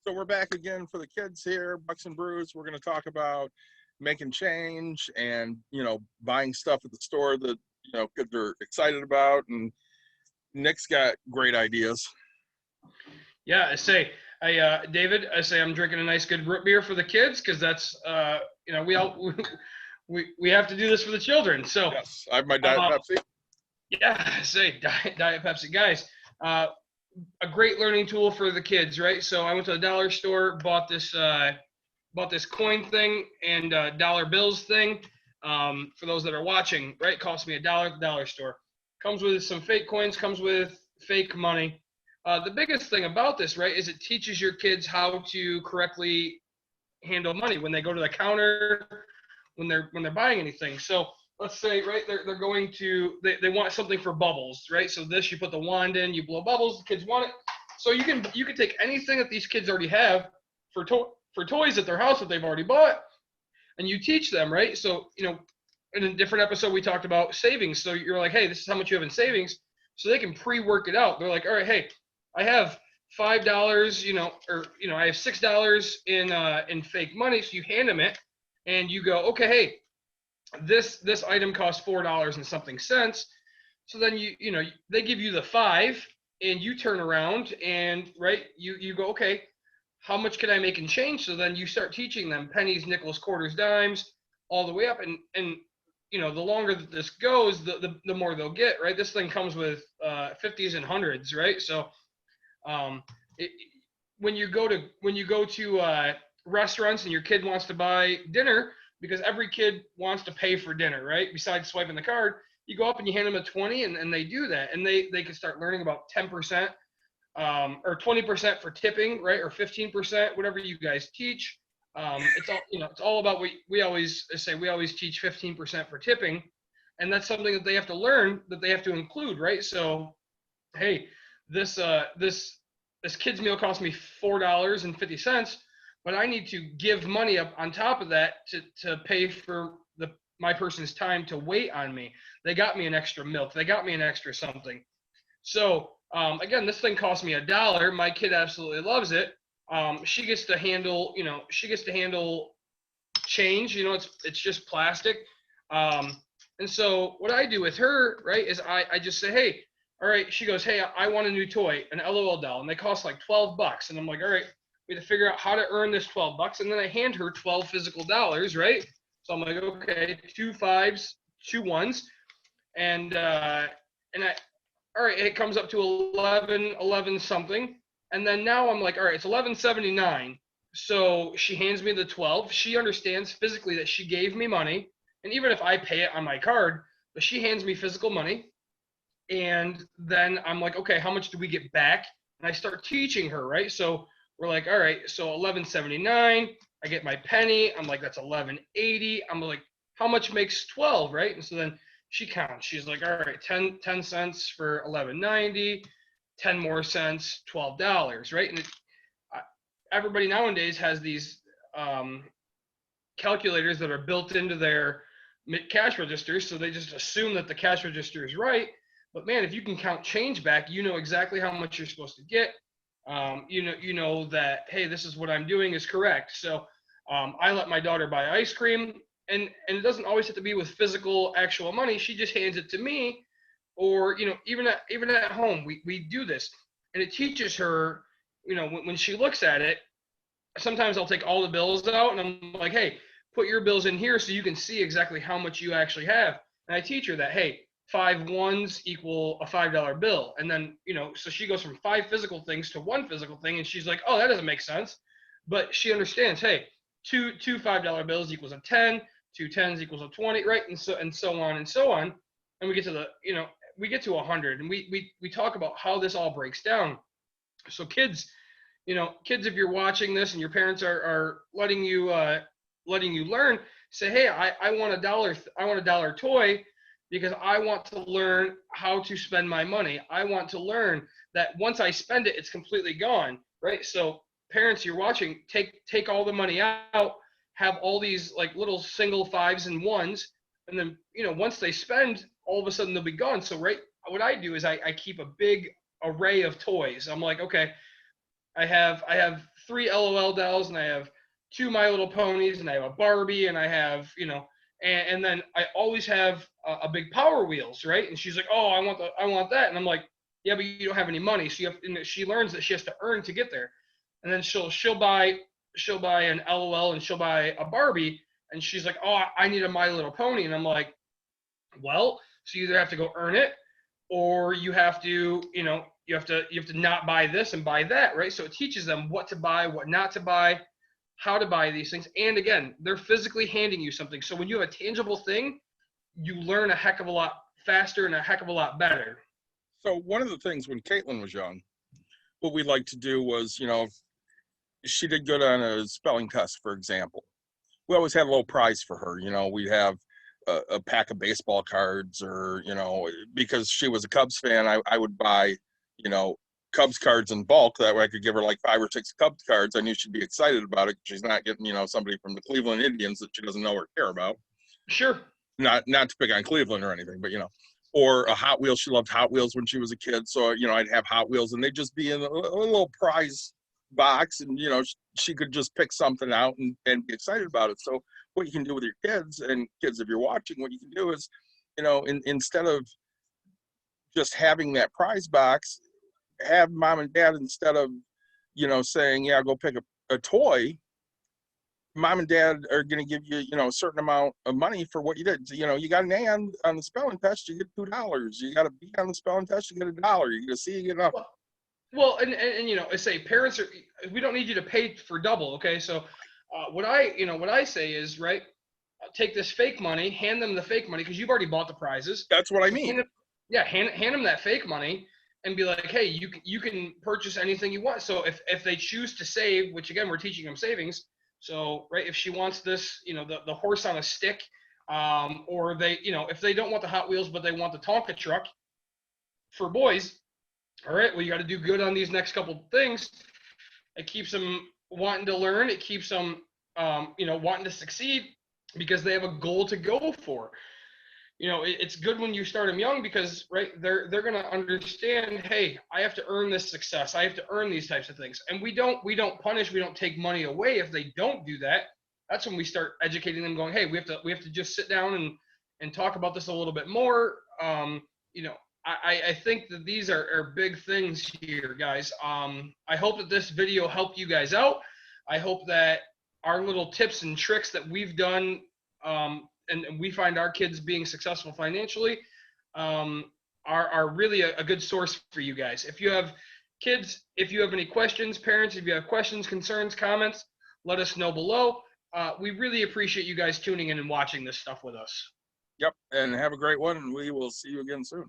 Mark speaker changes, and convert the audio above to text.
Speaker 1: So we're back again for the kids here, Bucks and Brews. We're going to talk about making change and, buying stuff at the store that, kids are excited about. And Nick's got great ideas.
Speaker 2: Yeah, David, I'm drinking a nice good root beer for the kids because that's, we have to do this for the children. So
Speaker 1: yes, I have my Diet Pepsi.
Speaker 2: Yeah, Diet Pepsi, guys. A great learning tool for the kids, right? So I went to the dollar store, bought this coin thing and dollar bills thing. For those that are watching, right? It cost me $1 at the dollar store. Comes with some fake coins, comes with fake money. The biggest thing about this, right, is it teaches your kids how to correctly handle money when they go to the counter, when they're buying anything. So let's say, right, they're going to, they want something for bubbles, right? So this, you put the wand in, you blow bubbles, the kids want it. So you can take anything that these kids already have for toys at their house that they've already bought, and you teach them, right? So, in a different episode, we talked about savings. So you're like, hey, this is how much you have in savings. So they can pre-work it out. They're like, all right, hey, I have $5, I have $6 in fake money. So you hand them it and you go, okay, hey, this item costs $4 and something cents. So then they give you the 5 and you turn around and right, you go, okay, how much can I make in change? So then you start teaching them pennies, nickels, quarters, dimes, all the way up. And the longer that this goes, the more they'll get, right? This thing comes with 50s and 100s, right? So when you go to restaurants and your kid wants to buy dinner, because every kid wants to pay for dinner, right? Besides swiping the card, you go up and you hand them a 20 and they do that. And they can start learning about 10% or 20% for tipping, right? Or 15%, whatever you guys teach. It's all about what we always say. We always teach 15% for tipping. And that's something that they have to learn, that they have to include, right? So, hey, this kid's meal cost me $4.50, but I need to give money up on top of that to pay for my person's time to wait on me. They got me an extra milk. They got me an extra something. So again, this thing cost me $1. My kid absolutely loves it. She gets to handle change. It's just plastic. And so what I do with her, right, is I just say, hey, all right. She goes, hey, I want a new toy, an LOL doll, and they cost like $12. And I'm like, all right, we have to figure out how to earn this $12. And then I hand her 12 physical dollars, right? So I'm like, okay, 2 5s, 2 1s, and all right, it comes up to 11 something. And then now I'm like, all right, it's 11.79. So she hands me the 12. She understands physically that she gave me money. And even if I pay it on my card, but she hands me physical money. And then I'm like, okay, how much do we get back? And I start teaching her, right? So we're like, all right, so 11.79. I get my penny. I'm like, that's 11.80. I'm like, how much makes 12, right? And so then she counts. She's like, all right, 10 cents for 11.90, 10 more cents, $12, right? And everybody nowadays has these calculators that are built into their cash registers, so they just assume that the cash register is right. But man, if you can count change back, you know exactly how much you're supposed to get. You know that, hey, this is what I'm doing is correct. So I let my daughter buy ice cream, and it doesn't always have to be with physical actual money. She just hands it to me, or even at home we do this, and it teaches her. When she looks at it, sometimes I'll take all the bills out, and I'm like, hey, put your bills in here so you can see exactly how much you actually have. And I teach her that, hey, 5 1s equal a $5 bill. And then, so she goes from 5 physical things to 1 physical thing. And she's like, oh, that doesn't make sense. But she understands, hey, two $5 bills equals a 10, 2 10s equals a 20, right? And so on and so on. And we get to we get to 100, and we talk about how this all breaks down. So kids, if you're watching this and your parents are letting you learn, say, hey, I want a dollar toy, because I want to learn how to spend my money. I want to learn that once I spend it, it's completely gone, right? So parents, you're watching, take all the money out, have all these like little single 5s and 1s, and then, once they spend, all of a sudden they'll be gone. So, right, what I do is I keep a big array of toys. I'm like, okay, I have 3 LOL dolls, and I have 2 My Little Ponies, and I have a Barbie, and I have, and then I always have a big Power Wheels, right? And she's like, oh, I want that, and I'm like, yeah, but you don't have any money, so and she learns that she has to earn to get there, and then she'll buy an LOL and she'll buy a Barbie, and she's like, oh, I need a My Little Pony, and I'm like, well, so you either have to go earn it, or you have to, you have to not buy this and buy that, right? So it teaches them what to buy, what not to buy, how to buy these things. And again, they're physically handing you something. So when you have a tangible thing, you learn a heck of a lot faster and a heck of a lot better.
Speaker 1: So one of the things when Caitlin was young, what we liked to do was, if she did good on a spelling test, for example, we always had a little prize for her. We'd have a pack of baseball cards, or, because she was a Cubs fan, I would buy, Cubs cards in bulk. That way I could give her like 5 or 6 Cubs cards. I knew she'd be excited about it. She's not getting, somebody from the Cleveland Indians that she doesn't know or care about.
Speaker 2: Sure.
Speaker 1: Not to pick on Cleveland or anything, but, or a Hot Wheels. She loved Hot Wheels when she was a kid. So, I'd have Hot Wheels, and they'd just be in a little prize box, and, she could just pick something out and be excited about it. So what you can do with your kids, and kids, if you're watching, what you can do is, instead of just having that prize box, have mom and dad, instead of, saying, yeah, go pick a toy, mom and dad are going to give you, a certain amount of money for what you did. You got an A on the spelling test, you get $2. You got a B on the spelling test, you get $1. You get a C, you get nothing.
Speaker 2: Well, and I say parents we don't need you to pay for double. Okay. So what I say is, right, take this fake money, hand them the fake money, because you've already bought the prizes.
Speaker 1: That's what I
Speaker 2: So
Speaker 1: mean.
Speaker 2: hand them that fake money and be like, hey, you can purchase anything you want. So if they choose to save, which again, we're teaching them savings. So, right, if she wants this, the horse on a stick, or they, if they don't want the Hot Wheels, but they want the Tonka truck for boys, all right, well, you got to do good on these next couple things. It keeps them wanting to learn. It keeps them, wanting to succeed, because they have a goal to go for. It's good when you start them young, because, right, they're going to understand, hey, I have to earn this success. I have to earn these types of things. And we don't punish, we don't take money away if they don't do that. That's when we start educating them, going, hey, we have to just sit down and talk about this a little bit more. I think that these are big things here, guys. I hope that this video helped you guys out. I hope that our little tips and tricks that we've done, and we find our kids being successful financially, are really a good source for you guys. If you have kids, if you have any questions, parents, if you have questions, concerns, comments, let us know below. We really appreciate you guys tuning in and watching this stuff with us.
Speaker 1: Yep. And have a great one, and we will see you again soon.